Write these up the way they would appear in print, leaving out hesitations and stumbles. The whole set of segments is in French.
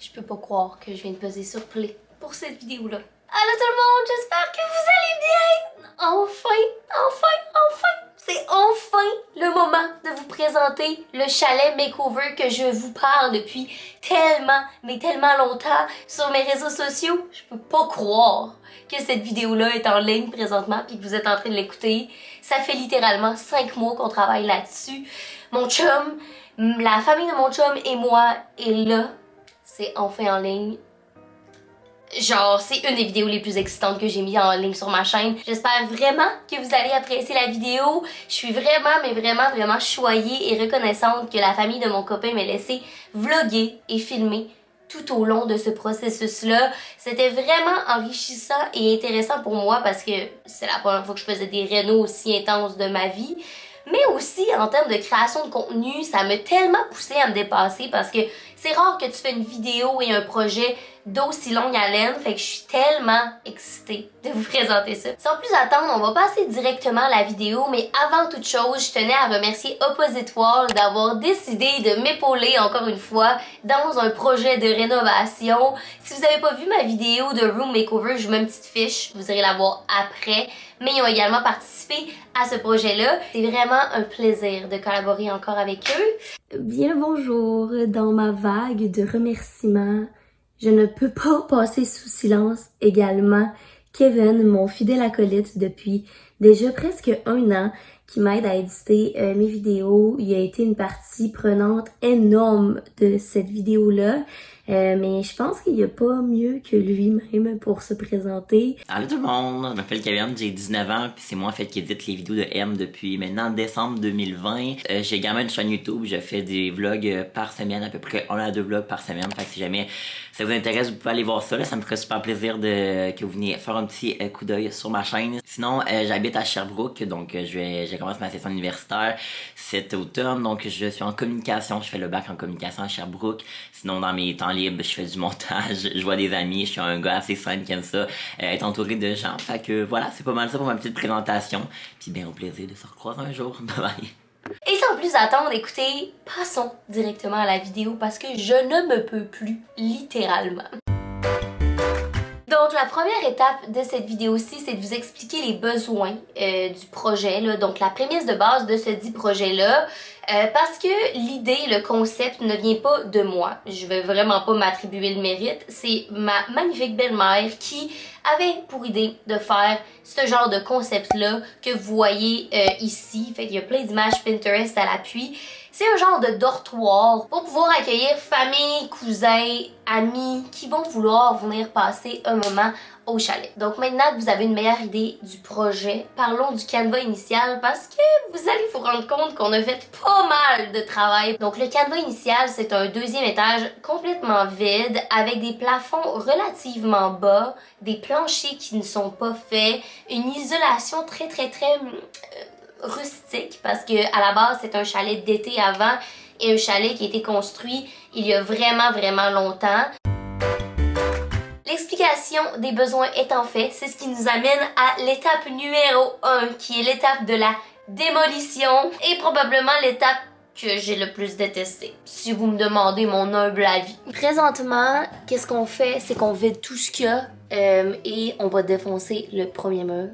Je peux pas croire que je viens de peser sur play pour cette vidéo-là. Allô tout le monde, j'espère que vous allez bien! Enfin! C'est enfin le moment de vous présenter le chalet makeover que je vous parle depuis tellement longtemps sur mes réseaux sociaux. Je peux pas croire que cette vidéo-là est en ligne présentement puis que vous êtes en train de l'écouter. Ça fait littéralement 5 mois qu'on travaille là-dessus. Mon chum, la famille de mon chum et moi est là. C'est enfin en ligne. Genre, c'est une des vidéos les plus excitantes que j'ai mis en ligne sur ma chaîne. J'espère vraiment que vous allez apprécier la vidéo. Je suis vraiment choyée et reconnaissante que la famille de mon copain m'ait laissé vlogger et filmer tout au long de ce processus-là. C'était vraiment enrichissant et intéressant pour moi parce que c'est la première fois que je faisais des rénaux aussi intenses de ma vie. Mais aussi, en termes de création de contenu, ça m'a tellement poussé à me dépasser parce que c'est rare que tu fais une vidéo et un projet d'aussi longue haleine, fait que je suis tellement excitée de vous présenter ça. Sans plus attendre, on va passer directement à la vidéo, mais avant toute chose, je tenais à remercier Opposite Wall d'avoir décidé de m'épauler encore une fois dans un projet de rénovation. Si vous n'avez pas vu ma vidéo de Room Makeover, je vous mets une petite fiche, vous irez la voir après. Mais ils ont également participé à ce projet-là. C'est vraiment un plaisir de collaborer encore avec eux. Bien le bonjour, dans ma vague de remerciements, je ne peux pas passer sous silence également Kevin, mon fidèle acolyte depuis déjà presque 1 an, qui m'aide à éditer mes vidéos. Il a été une partie prenante énorme de cette vidéo-là. Mais je pense qu'il n'y a pas mieux que lui-même pour se présenter. Allô tout le monde, je m'appelle Kevin, j'ai 19 ans, puis c'est moi en fait qui édite les vidéos de M depuis maintenant décembre 2020. J'ai également une chaîne YouTube, je fais des vlogs par semaine, à peu près 1 à 2 vlogs par semaine. Fait que si jamais ça vous intéresse, vous pouvez aller voir ça, là, ça me ferait super plaisir que vous veniez faire un petit coup d'œil sur ma chaîne. Sinon, j'habite à Sherbrooke, donc j'ai commencé ma session universitaire cet automne, donc je suis en communication, je fais le bac en communication à Sherbrooke. Sinon, dans mes temps libres, je fais du montage, je vois des amis, je suis un gars assez fun qui aime ça, être entouré de gens. Fait que voilà, c'est pas mal ça pour ma petite présentation. Puis bien au plaisir de se recroiser un jour. Bye bye. Et sans plus attendre, écoutez, passons directement à la vidéo parce que je ne me peux plus, littéralement. Donc la première étape de cette vidéo-ci, c'est de vous expliquer les besoins du projet, là, donc la prémisse de base de ce dit projet-là, parce que l'idée, le concept ne vient pas de moi. Je vais vraiment pas m'attribuer le mérite. C'est ma magnifique belle-mère qui avait pour idée de faire ce genre de concept-là que vous voyez ici. Fait qu'il y a plein d'images Pinterest à l'appui. C'est un genre de dortoir pour pouvoir accueillir famille, cousins, amis qui vont vouloir venir passer un moment au chalet. Donc maintenant que vous avez une meilleure idée du projet, parlons du canevas initial parce que vous allez vous rendre compte qu'on a fait pas mal de travail. Donc le canevas initial, c'est un 2e étage complètement vide avec des plafonds relativement bas, des planchers qui ne sont pas faits, une isolation très rustique parce que à la base c'est un chalet d'été avant et un chalet qui a été construit il y a vraiment longtemps. L'explication des besoins étant fait, c'est ce qui nous amène à l'étape numéro 1 qui est l'étape de la démolition et probablement l'étape que j'ai le plus détesté, si vous me demandez mon humble avis. Présentement, qu'est-ce qu'on fait? C'est qu'on vide tout ce qu'il y a et on va défoncer le premier mur.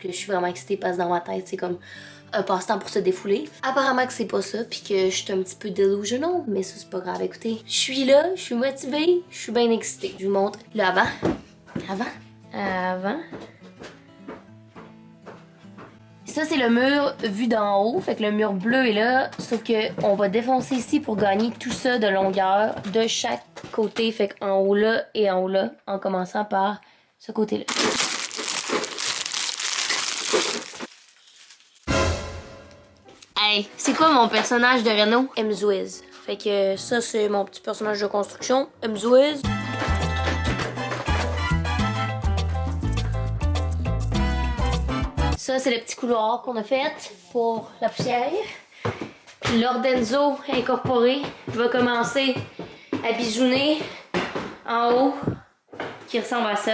Je suis vraiment excitée parce que dans ma tête, c'est comme un passe-temps pour se défouler. Apparemment que c'est pas ça, puis que je suis un petit peu delusional, mais ça c'est pas grave. Écoutez, je suis là, je suis motivée, je suis bien excitée. Je vous montre le avant. Ça c'est le mur vu d'en haut, fait que le mur bleu est là, sauf que on va défoncer ici pour gagner tout ça de longueur de chaque côté, fait qu'en haut là et en haut là, en commençant par ce côté-là. Hey, c'est quoi mon personnage de Renault? Mzouiz. Fait que ça, c'est mon petit personnage de construction. Mzouiz. Ça, c'est le petit couloir qu'on a fait pour la poussière. L'ordenzo incorporé va commencer à bisouner en haut, qui ressemble à ça.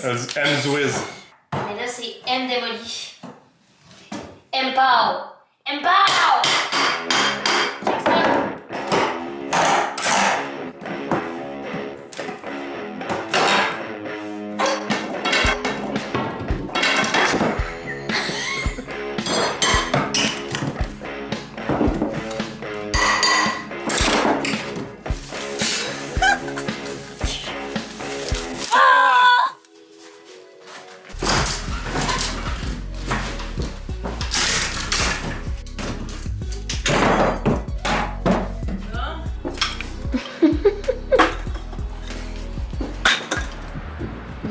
Elle dit M-Zwiz. Mais là, c'est M démoli. M-Pow! M-Pow! Check ça!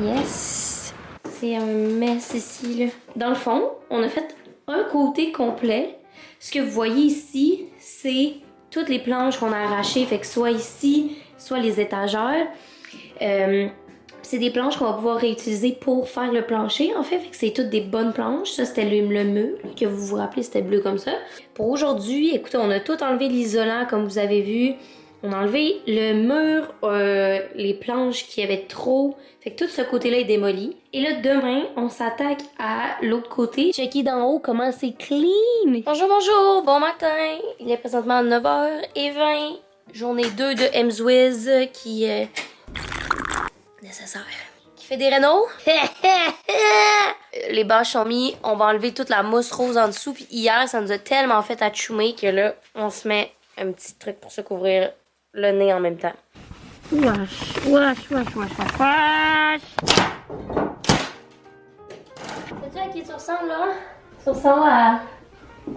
Yes! C'est un mess ici, là. Dans le fond, on a fait un côté complet. Ce que vous voyez ici, c'est toutes les planches qu'on a arrachées. Fait que soit ici, soit les étagères. C'est des planches qu'on va pouvoir réutiliser pour faire le plancher, en fait. Fait que c'est toutes des bonnes planches. Ça, c'était le mur, là, que vous vous rappelez, c'était bleu comme ça. Pour aujourd'hui, écoutez, on a tout enlevé l'isolant, comme vous avez vu. On a enlevé le mur, les planches qui avaient trop. Fait que tout ce côté-là est démoli. Et là, demain, on s'attaque à l'autre côté. Checker d'en haut comment c'est clean. Bonjour, bonjour, bon matin. Il est présentement 9h20. Journée 2 de M-Zwiz qui est nécessaire. Qui fait des rénaux. Les bâches sont mis. On va enlever toute la mousse rose en dessous. Puis hier, ça nous a tellement fait achoumer que là, on se met un petit truc pour se couvrir le nez en même temps. Wesh. Sais-tu à qui tu ressembles, là? Tu ressembles à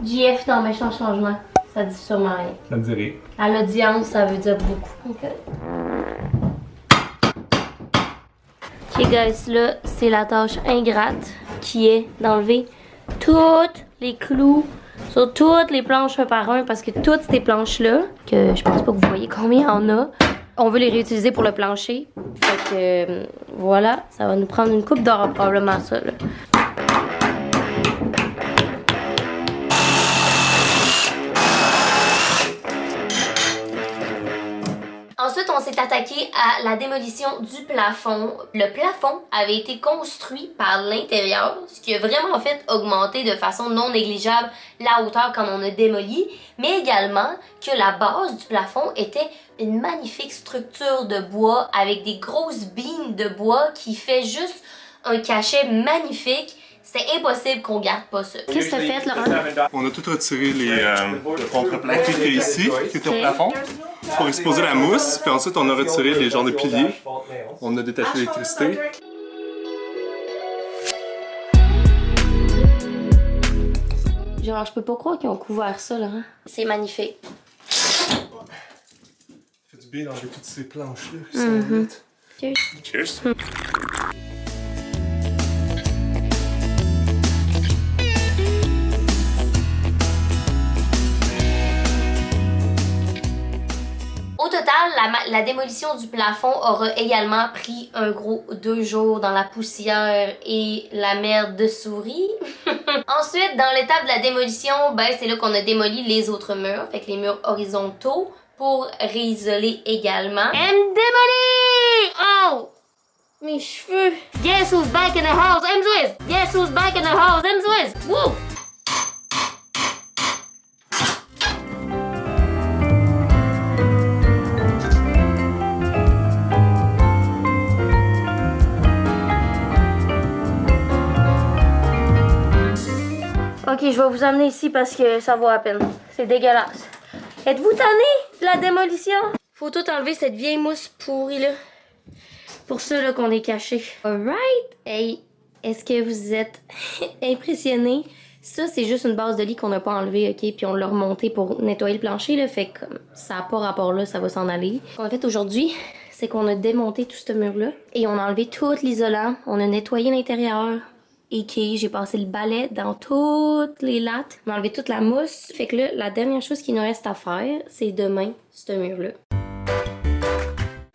JF dans Méchant Changement. Ça dit sûrement rien. Ça me dirait. À l'audience, ça veut dire beaucoup. Ok, guys, là, c'est la tâche ingrate qui est d'enlever toutes les clous sur toutes les planches un par un parce que toutes ces planches-là, que je pense pas que vous voyez combien il y en a, on veut les réutiliser pour le plancher. Fait que voilà, ça va nous prendre une coupe d'heure probablement ça, là. Ensuite, on s'est attaqué à la démolition du plafond. Le plafond avait été construit par l'intérieur, ce qui a vraiment fait augmenter de façon non négligeable la hauteur quand on a démoli, mais également que la base du plafond était une magnifique structure de bois avec des grosses beams de bois qui fait juste un cachet magnifique. C'est impossible qu'on garde pas ça. Qu'est-ce que t'as fait, Laurent? On a tout retiré le contreplaqué qui est ici, qui était au plafond, pour exposer la mousse. Puis ensuite, on a retiré les genres de piliers. On a détaché l'électricité. Genre, je peux pas croire qu'ils ont couvert ça, Laurent. C'est magnifique. Ça fait du bien d'enlever toutes ces planches-là qui sont vite. Cheers. Cheers! Au total, la démolition du plafond aura également pris un gros 2 jours dans la poussière et la merde de souris. Ensuite, dans l'étape de la démolition, ben c'est là qu'on a démoli les autres murs, fait que les murs horizontaux pour réisoler également. Démoli! Oh! Mes cheveux! Guess who's back in the house? M-Zwiz! Guess who's back in the house? M-Zwiz! Woo! Ok, je vais vous amener ici parce que ça vaut à peine. C'est dégueulasse. Êtes-vous tanné de la démolition? Faut tout enlever cette vieille mousse pourrie là. Pour ça là qu'on est caché. Alright. Hey, est-ce que vous êtes impressionnés? Ça, c'est juste une base de lit qu'on n'a pas enlevée, ok? Puis on l'a remonté pour nettoyer le plancher, là. Fait que ça n'a pas rapport là, ça va s'en aller. Ce qu'on a fait aujourd'hui, c'est qu'on a démonté tout ce mur-là. Et on a enlevé tout l'isolant. On a nettoyé l'intérieur. Et j'ai passé le balai dans toutes les lattes. On a enlevé toute la mousse. Fait que là, la dernière chose qu'il nous reste à faire, c'est demain, ce mur-là.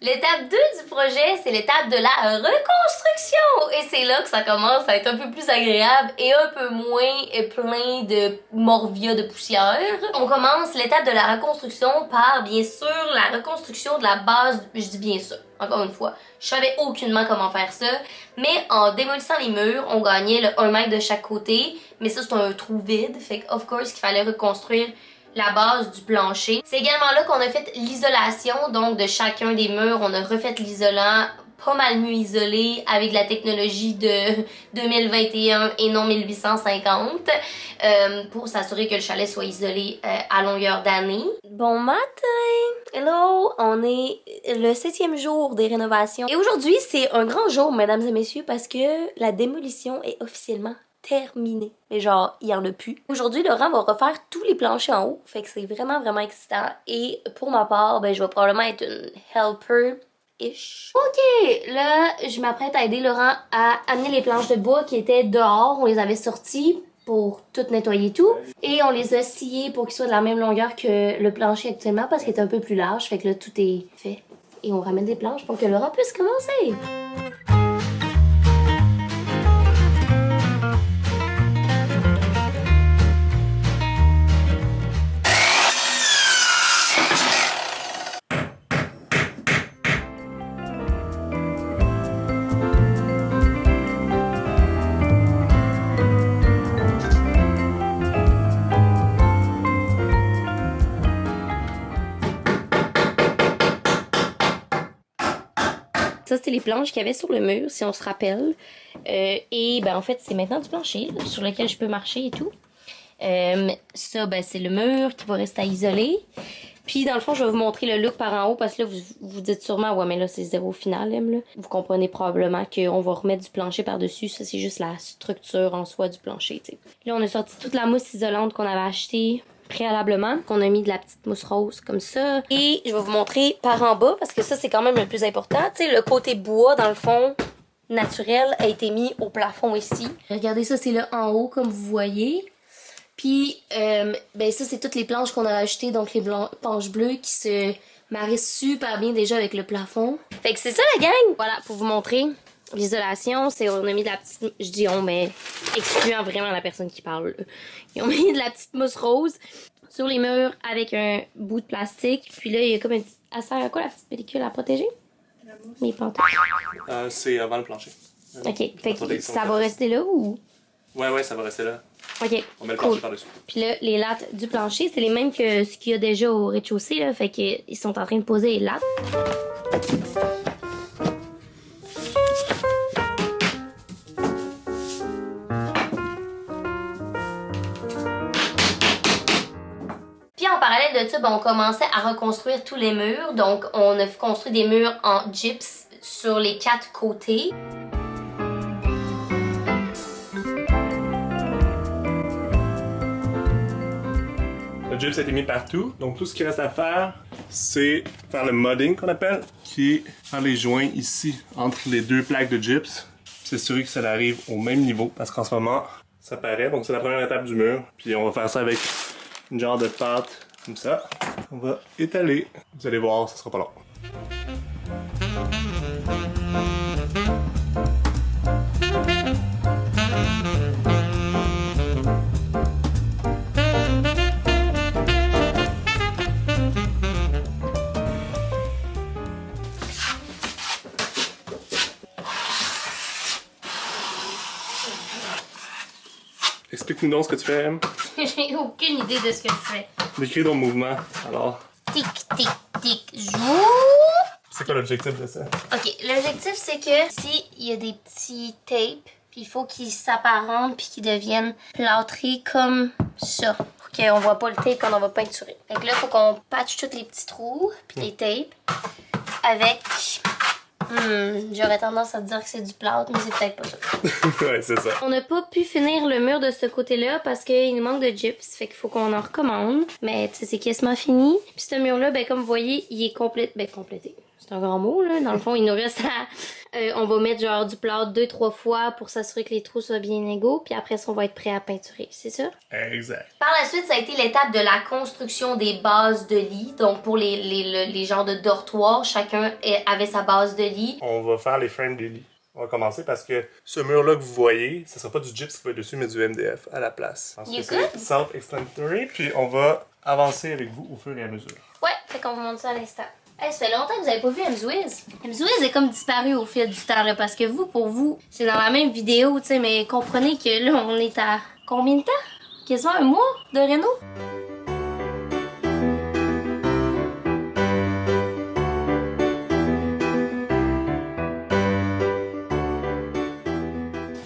L'étape 2 du projet, c'est l'étape de la reconstruction. Et c'est là que ça commence à être un peu plus agréable et un peu moins plein de morvia de poussière. On commence l'étape de la reconstruction par, bien sûr, la reconstruction de la base. Je dis bien sûr, encore une fois. Je savais aucunement comment faire ça. Mais en démolissant les murs, on gagnait le 1 mètre de chaque côté. Mais ça, c'est un trou vide. Fait que, of course, qu'il fallait reconstruire la base du plancher. C'est également là qu'on a fait l'isolation, donc de chacun des murs, on a refait l'isolant pas mal mieux isolé avec la technologie de 2021 et non 1850 pour s'assurer que le chalet soit isolé à longueur d'année. Bon matin! Hello! On est le 7e jour des rénovations. Et aujourd'hui, c'est un grand jour, mesdames et messieurs, parce que la démolition est officiellement terminé. Mais genre, il y en a plus. Aujourd'hui, Laurent va refaire tous les planchers en haut. Fait que c'est vraiment, vraiment excitant. Et pour ma part, ben, je vais probablement être une helper-ish. Ok, là, je m'apprête à aider Laurent à amener les planches de bois qui étaient dehors. On les avait sorties pour tout nettoyer et tout. Et on les a sciées pour qu'ils soient de la même longueur que le plancher actuellement parce qu'il est un peu plus large. Fait que là, tout est fait. Et on ramène des planches pour que Laurent puisse commencer. Ça, c'était les planches qu'il y avait sur le mur, si on se rappelle. Et ben en fait, c'est maintenant du plancher là, sur lequel je peux marcher et tout. Ça, ben c'est le mur qui va rester à isoler. Puis dans le fond, je vais vous montrer le look par en haut parce que là, vous dites sûrement, ouais, mais là, c'est zéro final, là. Vous comprenez probablement qu'on va remettre du plancher par-dessus. Ça, c'est juste la structure en soi du plancher, tu sais. Là, on a sorti toute la mousse isolante qu'on avait achetée préalablement, qu'on a mis de la petite mousse rose comme ça. Et je vais vous montrer par en bas parce que ça, c'est quand même le plus important. Tu sais, le côté bois, dans le fond, naturel, a été mis au plafond ici. Regardez ça, c'est là en haut, comme vous voyez. Puis, ben ça, c'est toutes les planches qu'on a achetées, donc les planches bleues qui se marient super bien déjà avec le plafond. Fait que c'est ça la gang! Voilà, pour vous montrer l'isolation, c'est on a mis de la petite... Je dis on, mais excluant vraiment la personne qui parle. Là. Ils ont mis de la petite mousse rose sur les murs avec un bout de plastique. Puis là, il y a comme une... Elle sert à quoi la petite pellicule à protéger? La mousse. Mes pantoufles. C'est avant le plancher. Ok, fait que ça va rester là ou? Ouais, ça va rester là. Ok, on met le cool. plancher par-dessus. Puis là, les lattes du plancher, c'est les mêmes que ce qu'il y a déjà au rez-de-chaussée, là. Fait qu'ils sont en train de poser les lattes. Puis en parallèle de ça, ben, on commençait à reconstruire tous les murs. Donc, on a construit des murs en gyps sur les 4 côtés. Le gyps a été mis partout, donc tout ce qui reste à faire, c'est faire le mudding qu'on appelle, qui est faire les joints ici, entre les deux plaques de gyps. C'est sûr que ça arrive au même niveau, parce qu'en ce moment, ça paraît, donc c'est la première étape du mur. Puis on va faire ça avec une genre de pâte, comme ça. On va étaler, vous allez voir, ça sera pas long. Explique-nous donc ce que tu fais, Em. J'ai aucune idée de ce que je fais. Décris ton mouvement, alors. Tic, tic, tic, zou. C'est quoi l'objectif de ça? Ok, l'objectif c'est que si il y a des petits tapes, puis il faut qu'ils s'apparentent puis qu'ils deviennent plâtrés comme ça. Pour qu'on voit pas le tape quand on va peinturer. Fait que là, il faut qu'on patche tous les petits trous puis les tapes avec... j'aurais tendance à dire que c'est du plâtre, mais c'est peut-être pas ça. Ouais, c'est ça. On n'a pas pu finir le mur de ce côté-là parce qu'il nous manque de gyps, fait qu'il faut qu'on en recommande. Mais tu sais, c'est quasiment fini. Puis ce mur-là, ben comme vous voyez, il est complété. c'est un grand mot, là. Dans le fond, il nous reste à... on va mettre genre du plâtre 2-3 fois pour s'assurer que les trous soient bien égaux. Puis après ça, on va être prêt à peinturer, c'est ça? Exact. Par la suite, ça a été l'étape de la construction des bases de lit. Donc pour les genres de dortoirs, chacun avait sa base de lit. On va faire les frames des lits. On va commencer parce que ce mur-là que vous voyez, ce sera pas du gyps qui va être dessus, mais du MDF à la place. Parce que c'est self-explanatory, puis on va avancer avec vous au fur et à mesure. Ouais, fait qu'on va monter ça à l'instant. Hey, ça fait longtemps que vous avez pas vu Mzwiz. Mzwiz est comme disparu au fil du temps, là, parce que vous, pour vous, c'est dans la même vidéo, tu sais, mais comprenez que là, on est à combien de temps? Quasiment un mois de réno?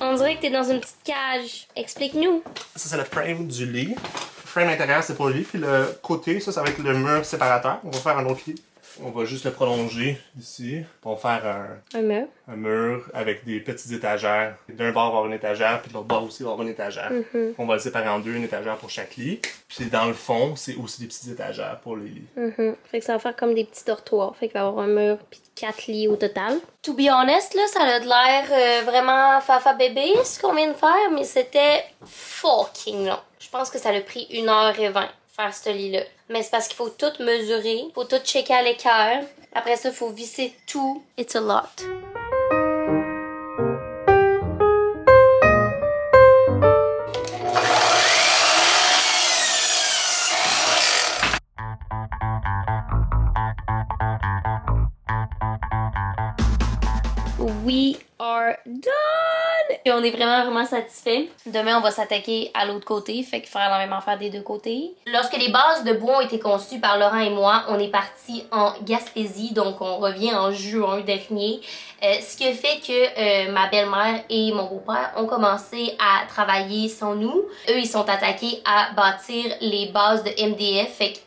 On dirait que t'es dans une petite cage. Explique-nous. Ça, c'est le frame du lit. Le frame intérieur, c'est pour le lit, puis le côté, ça va être le mur séparateur. On va faire un autre lit. On va juste le prolonger ici pour faire un mur avec des petites étagères. D'un bord, il va y avoir une étagère, puis de l'autre bord aussi, il va y avoir une étagère. On va le séparer en deux, une étagère pour chaque lit. Puis dans le fond, c'est aussi des petites étagères pour les lits. Fait que ça va faire comme des petits dortoirs. Fait qu'il va y avoir un mur puis 4 lits au total. To be honest, là, ça a de l'air vraiment fafa bébé ce qu'on vient de faire, mais c'était fucking long. Je pense que ça a pris 1h20 faire ce lit-là. Mais c'est parce qu'il faut tout mesurer, faut tout checker à l'équerre. Après ça, il faut visser tout. It's a lot. We are done! Et on est vraiment satisfait. Demain, on va s'attaquer à l'autre côté, fait qu'il faudra la même affaire des deux côtés. Lorsque les bases de bois ont été conçues par Laurent et moi, on est parti en Gaspésie, donc on revient en juin dernier. Ce qui a fait que ma belle-mère et mon beau-père ont commencé à travailler sans nous. Eux, ils sont attaqués à bâtir les bases de MDF. Fait que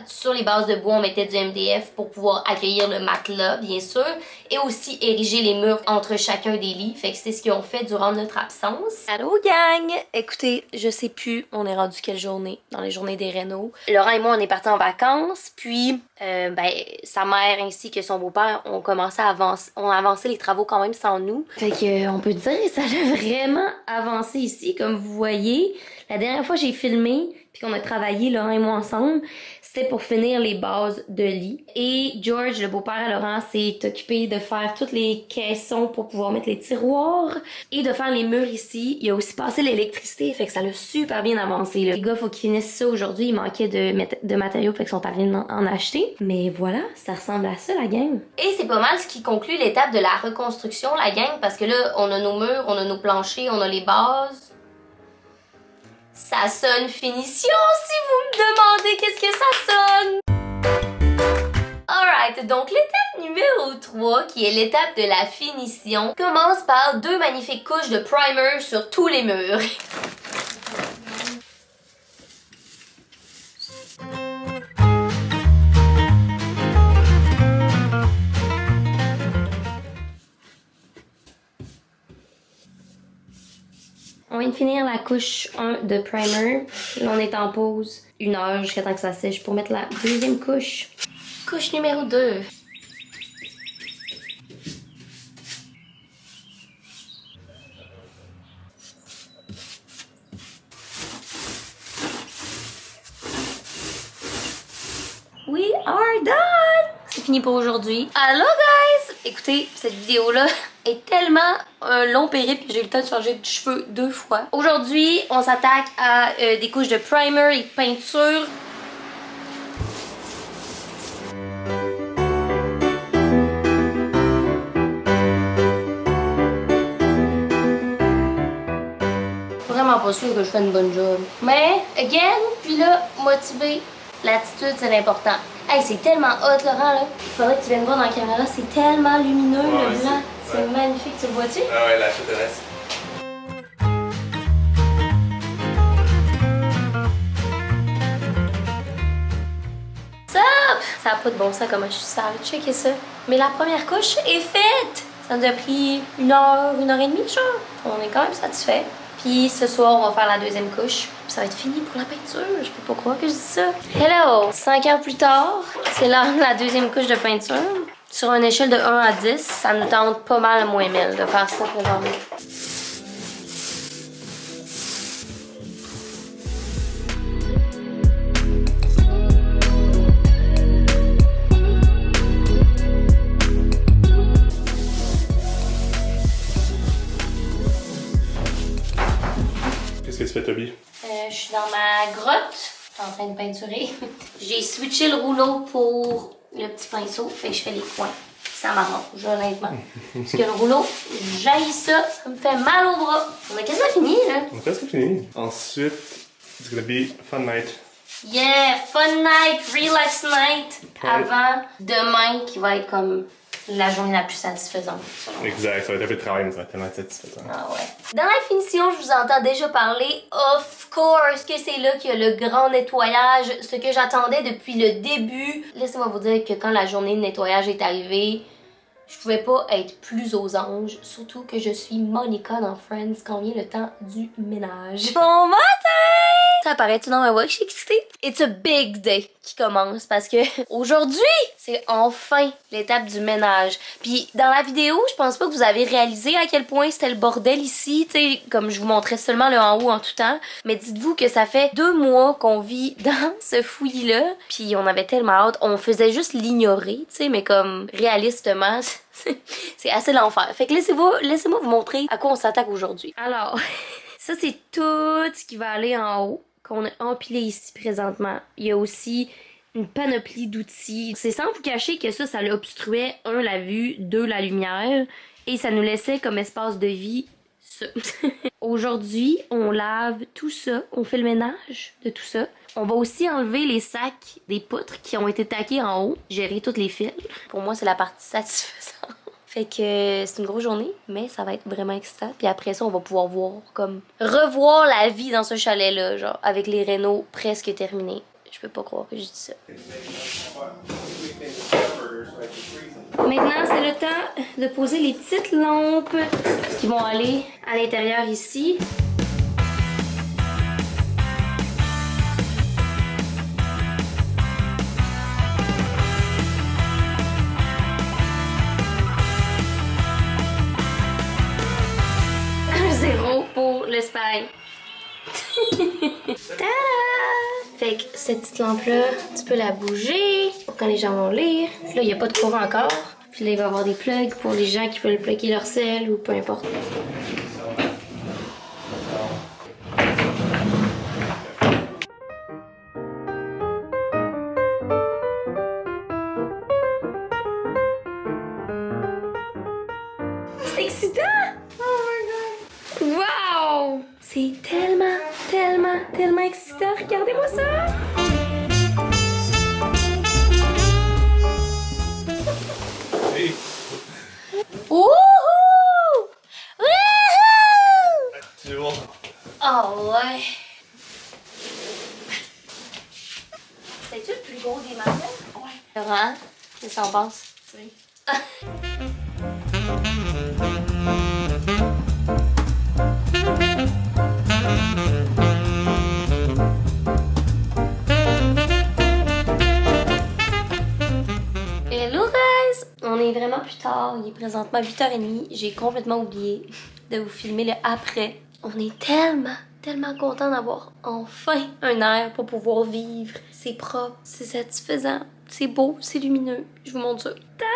sur les bases de bois, on mettait du MDF pour pouvoir accueillir le matelas, bien sûr, et aussi ériger les murs entre chacun des lits. Fait que c'est ce qu'ils ont fait durant notre absence. Allô, gang! Écoutez, je sais plus, on est rendu quelle journée dans les journées des rénaux. Laurent et moi, on est partis en vacances, puis sa mère ainsi que son beau-père ont commencé à avancer, ont avancé les travaux quand même sans nous. Fait que on peut dire que ça a vraiment avancé ici, comme vous voyez. La dernière fois j'ai filmé, puis qu'on a travaillé Laurent et moi ensemble, c'était pour finir les bases de lit. Et George, le beau-père à Laurent, s'est occupé de faire toutes les caissons pour pouvoir mettre les tiroirs et de faire les murs ici. Il a aussi passé l'électricité, fait que ça l'a super bien avancé. Là. Les gars, faut qu'ils finissent ça aujourd'hui. Il manquait de matériaux, fait qu'ils sont allés en acheter. Mais voilà, ça ressemble à ça, la gang. Et c'est pas mal ce qui conclut l'étape de la reconstruction, la gang, parce que là, on a nos murs, on a nos planchers, on a les bases. Ça sonne finition si vous me demandez qu'est-ce que ça sonne. Alright, donc l'étape numéro 3, qui est l'étape de la finition, commence par 2 magnifiques couches de primer sur tous les murs. On vient de finir la couche 1 de primer. Là, on est en pause 1 heure jusqu'à temps que ça sèche pour mettre la deuxième couche. Couche numéro 2. We are done! C'est fini pour aujourd'hui. Hello guys! Écoutez, cette vidéo-là est tellement un long périple que j'ai eu le temps de changer de cheveux 2 fois. Aujourd'hui, on s'attaque à des couches de primer et de peinture. Vraiment pas sûr que je fais une bonne job. Mais, again, puis là, motivé. L'attitude, c'est l'important. Hey, c'est tellement hot, Laurent, là. Il faudrait que tu viennes voir dans la caméra. C'est tellement lumineux, le blanc. C'est magnifique. Tu le vois-tu? Ah ouais, la châtelaisse. Ça n'a pas de bon sens comment je suis sale. Checkez ça. Mais la première couche est faite. Ça nous a pris 1 heure, 1h30, genre. On est quand même satisfait. Puis ce soir, on va faire la deuxième couche. Puis ça va être fini pour la peinture. Je peux pas croire que je dis ça. Hello! 5 heures plus tard, c'est là la deuxième couche de peinture. Sur une échelle de 1 à 10, ça nous tente pas mal à moins 1000 de faire ça présentement. Qu'est-ce que tu fais, Toby? Je suis dans ma grotte, je suis en train de peinturer. J'ai switché le rouleau pour le petit pinceau, fait que je fais les coins. Ça m'arrange, honnêtement. Parce que le rouleau, j'haïs ça, ça me fait mal au bras. On a quasiment fini, là. On a presque fini. Ensuite, it's gonna be fun night. Yeah, fun night, relax night. Avant demain, qui va être comme la journée la plus satisfaisante. Exact, ça va être un peu de travail, mais ça va tellement être satisfaisant. Ah ouais. Dans la finition, je vous entends déjà parler. Of course que c'est là qu'il y a le grand nettoyage, ce que j'attendais depuis le début. Laissez-moi vous dire que quand la journée de nettoyage est arrivée, je pouvais pas être plus aux anges. Surtout que je suis Monica dans Friends quand vient le temps du ménage. Bon matin! Ça apparaît-tu dans ma voix que je suis excitée? It's a big day qui commence parce que aujourd'hui, c'est enfin l'étape du ménage. Puis dans la vidéo, je pense pas que vous avez réalisé à quel point c'était le bordel ici, tu sais, comme je vous montrais seulement le en haut en tout temps. Mais dites-vous que ça fait 2 mois qu'on vit dans ce fouillis-là. Puis on avait tellement hâte, on faisait juste l'ignorer, tu sais, mais comme réalistement, c'est assez l'enfer. Fait que laissez-moi vous montrer à quoi on s'attaque aujourd'hui. Alors, ça c'est tout ce qui va aller en haut, qu'on a empilé ici présentement. Il y a aussi une panoplie d'outils. C'est sans vous cacher que ça l'obstruait, 1, la vue, 2, la lumière, et ça nous laissait comme espace de vie ça. Aujourd'hui, on lave tout ça, on fait le ménage de tout ça. On va aussi enlever les sacs des poutres qui ont été taqués en haut, gérer toutes les fils. Pour moi, c'est la partie satisfaisante. Fait que c'est une grosse journée, mais ça va être vraiment excitant. Puis après ça, on va pouvoir voir, comme, revoir la vie dans ce chalet-là, genre, avec les rénaux presque terminés. Je peux pas croire que je dis ça. Maintenant, c'est le temps de poser les petites lampes qui vont aller à l'intérieur ici. Pour l'Espagne. Tada! Fait que cette petite lampe-là, tu peux la bouger pour quand les gens vont lire. Là, il n'y a pas de courant encore. Puis là, il va y avoir des plugs pour les gens qui veulent plugger leur sel ou peu importe. C'est excitant! Wow! C'est tellement excitant. Regardez-moi ça! Hey! Wouhou! Wouhou! Tu vois? Oh ouais! C'est-tu le plus gros des marques? Ouais. Laurent, qu'est-ce que t'en penses? Oui. Hello guys! On est vraiment plus tard, il est présentement 8h30. J'ai complètement oublié de vous filmer le après. On est tellement content d'avoir enfin un air pour pouvoir vivre. C'est propre, c'est satisfaisant, c'est beau, c'est lumineux. Je vous montre ça. Tada!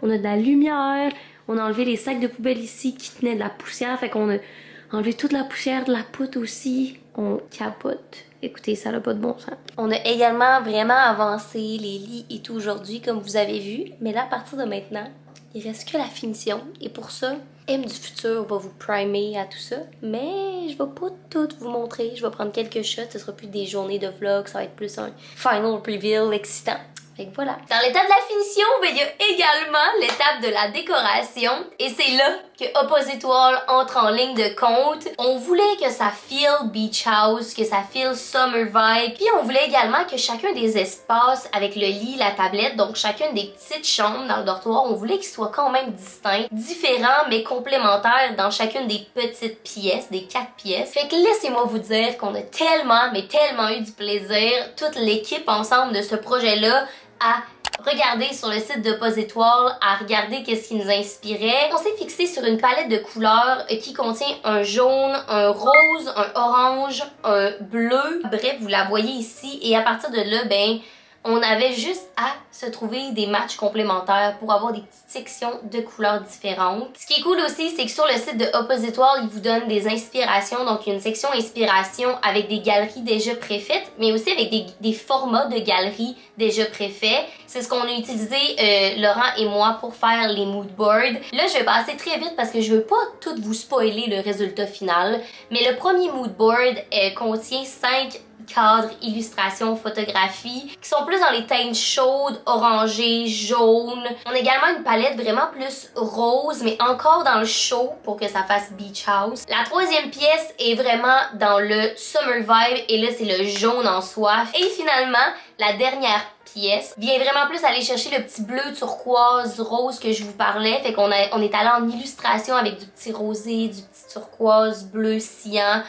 On a de la lumière, on a enlevé les sacs de poubelle ici qui tenaient de la poussière, fait qu'on a enlevé toute la poussière de la poutre aussi. On capote. Écoutez, ça n'a pas de bon sens. On a également vraiment avancé les lits et tout aujourd'hui, comme vous avez vu. Mais là, à partir de maintenant, il reste que la finition. Et pour ça, M du futur va vous primer à tout ça. Mais je vais pas tout vous montrer. Je vais prendre quelques shots. Ce sera plus des journées de vlog. Ça va être plus un final reveal excitant. Fait que voilà. Dans l'étape de la finition, ben, il y a également l'étape de la décoration. Et c'est là que Opposite Wall entre en ligne de compte. On voulait que ça feel beach house, que ça feel summer vibe. Puis on voulait également que chacun des espaces avec le lit, la tablette, donc chacune des petites chambres dans le dortoir, on voulait qu'ils soient quand même distincts, différents mais complémentaires dans chacune des petites pièces, des 4 pièces. Fait que laissez-moi vous dire qu'on a tellement eu du plaisir, toute l'équipe ensemble de ce projet-là, à regardé sur le site d'Oppositoile, à regarder qu'est-ce qui nous inspirait. On s'est fixé sur une palette de couleurs qui contient un jaune, un rose, un orange, un bleu. Bref, vous la voyez ici et à partir de là, ben, on avait juste à se trouver des matchs complémentaires pour avoir des petites sections de couleurs différentes. Ce qui est cool aussi, c'est que sur le site de Oppositoile, ils vous donnent des inspirations. Donc, il y a une section inspiration avec des galeries déjà préfaites, mais aussi avec des formats de galeries déjà préfaits. C'est ce qu'on a utilisé, Laurent et moi, pour faire les mood boards. Là, je vais passer très vite parce que je veux pas tout vous spoiler le résultat final. Mais le premier mood board contient 5 cadres, illustrations, photographies, qui sont plus dans les teintes chaudes, orangées, jaunes. On a également une palette vraiment plus rose, mais encore dans le chaud pour que ça fasse beach house. La troisième pièce est vraiment dans le summer vibe, et là c'est le jaune en soif. Et finalement, la dernière pièce vient vraiment plus aller chercher le petit bleu turquoise rose que je vous parlais. Fait qu'on est allé en illustration avec du petit rosé, du petit turquoise bleu cyan.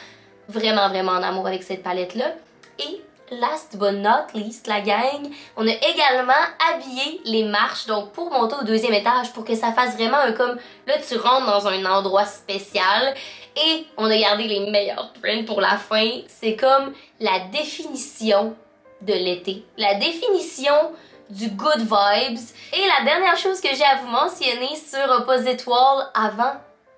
Vraiment en amour avec cette palette-là. Et last but not least, la gang, on a également habillé les marches, donc pour monter au deuxième étage, pour que ça fasse vraiment un comme, là tu rentres dans un endroit spécial. Et on a gardé les meilleurs prints pour la fin. C'est comme la définition de l'été. La définition du good vibes. Et la dernière chose que j'ai à vous mentionner sur Oppositoile avant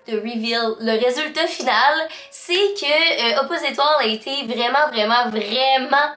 de reveal le résultat final, c'est que Oppositoile a été vraiment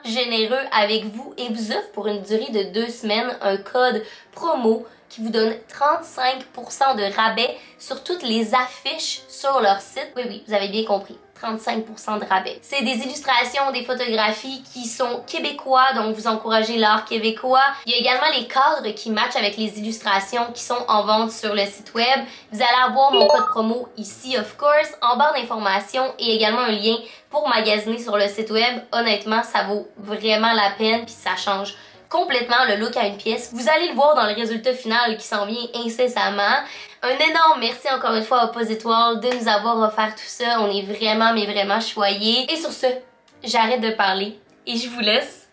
généreux avec vous et vous offre pour une durée de 2 semaines un code promo qui vous donne 35% de rabais sur toutes les affiches sur leur site. Oui, vous avez bien compris. 35% de rabais. C'est des illustrations, des photographies qui sont québécois, donc vous encouragez l'art québécois. Il y a également les cadres qui matchent avec les illustrations qui sont en vente sur le site web. Vous allez avoir mon code promo ici, of course, en barre d'informations et également un lien pour magasiner sur le site web. Honnêtement, ça vaut vraiment la peine puis ça change complètement le look à une pièce. Vous allez le voir dans le résultat final qui s'en vient incessamment. Un énorme merci encore une fois à Oppositoile de nous avoir offert tout ça. On est vraiment choyés. Et sur ce, j'arrête de parler et je vous laisse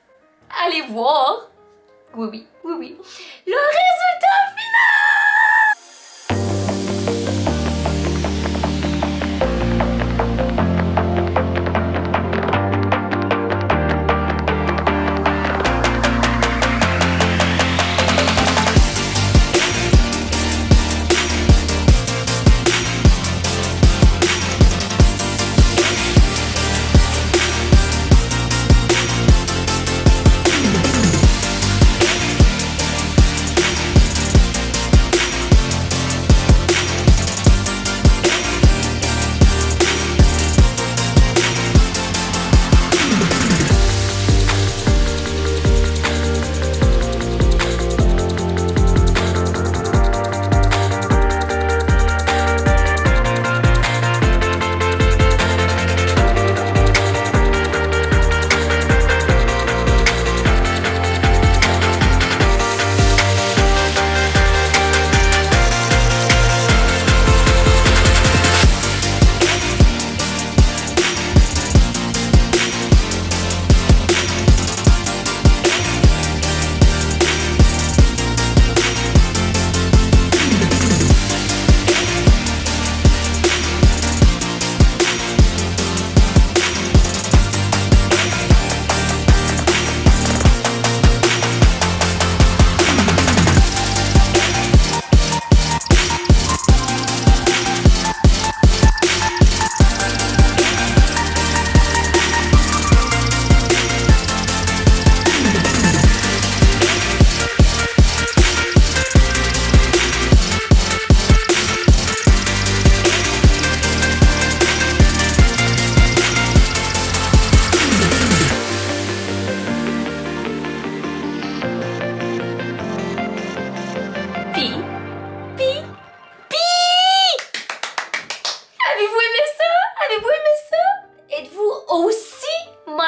aller voir, oui, le résultat final!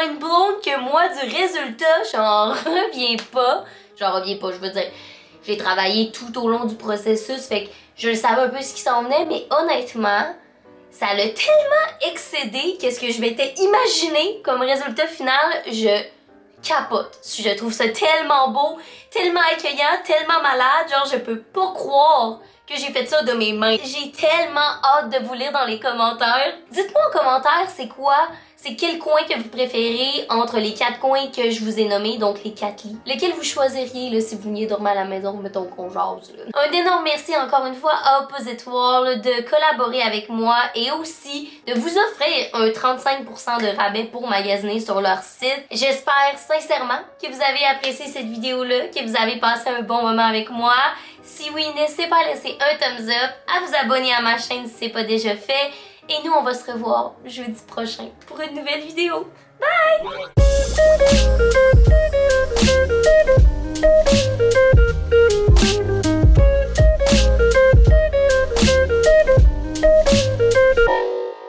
mind blown que moi du résultat, j'en reviens pas. Je veux dire, j'ai travaillé tout au long du processus, fait que je savais un peu ce qui s'en venait, mais honnêtement, ça l'a tellement excédé qu'est-ce que je m'étais imaginé comme résultat final, je capote. Je trouve ça tellement beau, tellement accueillant, tellement malade. Genre, je peux pas croire que j'ai fait ça de mes mains. J'ai tellement hâte de vous lire dans les commentaires. Dites-moi en commentaire c'est quoi, c'est quel coin que vous préférez entre les 4 coins que je vous ai nommés, donc les 4 lits. Lequel vous choisiriez là, si vous veniez dormir à la maison, mettons qu'on jase. Là. Un énorme merci encore une fois à Opposite World de collaborer avec moi et aussi de vous offrir un 35% de rabais pour magasiner sur leur site. J'espère sincèrement que vous avez apprécié cette vidéo-là, que vous avez passé un bon moment avec moi. Si oui, n'hésitez pas à laisser un thumbs up, à vous abonner à ma chaîne si c'est pas déjà fait. Et nous, on va se revoir jeudi prochain pour une nouvelle vidéo. Bye!